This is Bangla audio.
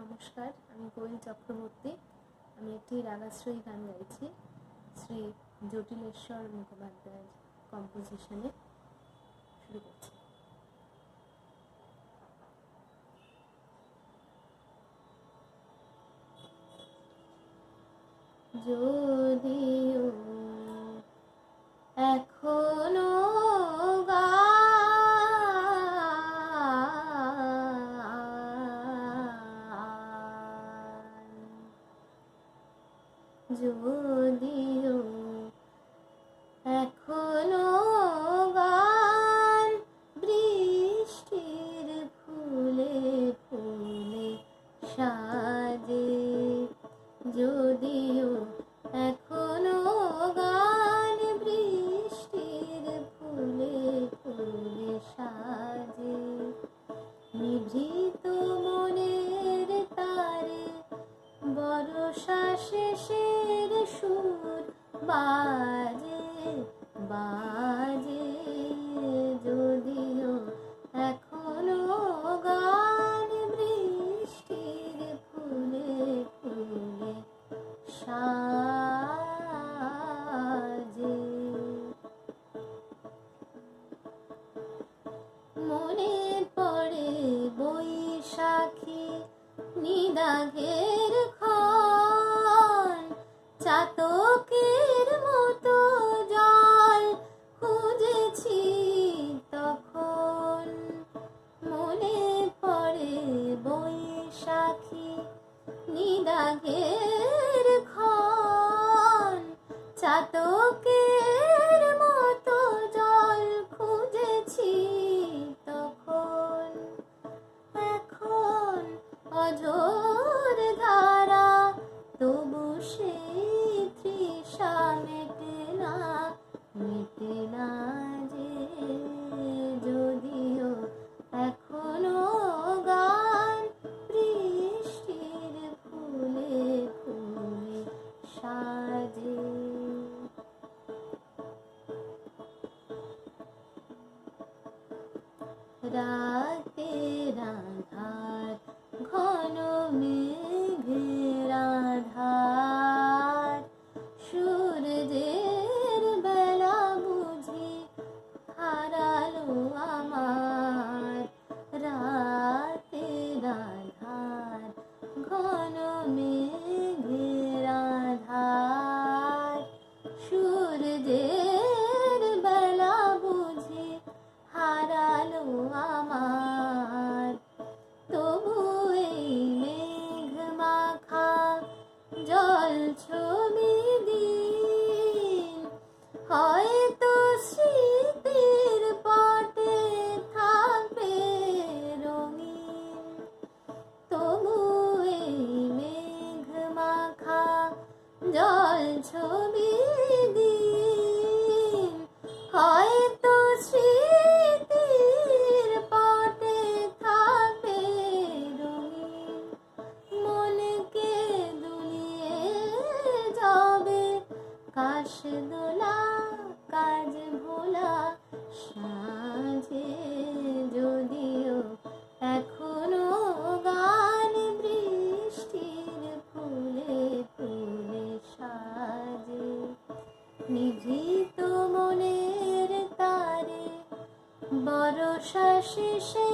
নমস্কার, আমি কোয়েল চক্রবর্তী। আমি একটি রাগাশ্রয়ী গান গাইছি শ্রী জটিলেশ্বর মুখোপাধ্যায়ের কম্পোজিশনে। শুরু করছি। যদিও এখনো যদিও এখনো গান বৃষ্টির ফুলে ফুলে সাজে, যদিও এখনো গান বৃষ্টির ফুলে ফুলে সাজে, নিভৃত মনের তারে বর্ষা শেষের সুর বাজে বাজে, যদিও এখনো গান বৃষ্টির ফুলে ফুলে সাজে। মনে পড়ে বৈশাখী নিদাঘের ক্ষণ, চাতকের মতো জল খুঁজেছি তখন। মনে পড়ে বৈশাখী নিদাঘের ক্ষণ, চাতকের মতো জল খুঁজেছি তখন। এখন অঝোর ধারা তবু সেই তৃষা মেটে না যে, যদিও এখনো গান বৃষ্টির ফুলে ফুলে সাজে। রাতের আঁধার ঘন মেঘের আধার, সূর্যের বেলা বুঝি হারালো আমার। রাতের আঁধার ঘন মেঘের আধার, সূর্যের বেলা বুঝি হারালো আমার। তবু এই মেঘ মাখা জল ছবি দিন হয়তো স্মৃতির পটে থাকবে রঙিন। তবু এই মেঘ মাখা জল ছবি দিন হয়তো স্মৃতির পটে থাকবে রঙিন। মনকে দুলিয়ে যাবে কাশ দোলা কাজ ভোলা সাঁঝে, যদিও এখনো গান বৃষ্টির ফুলে ফুলে সাজে। নিভৃত মনের তারে বর্ষা শেষে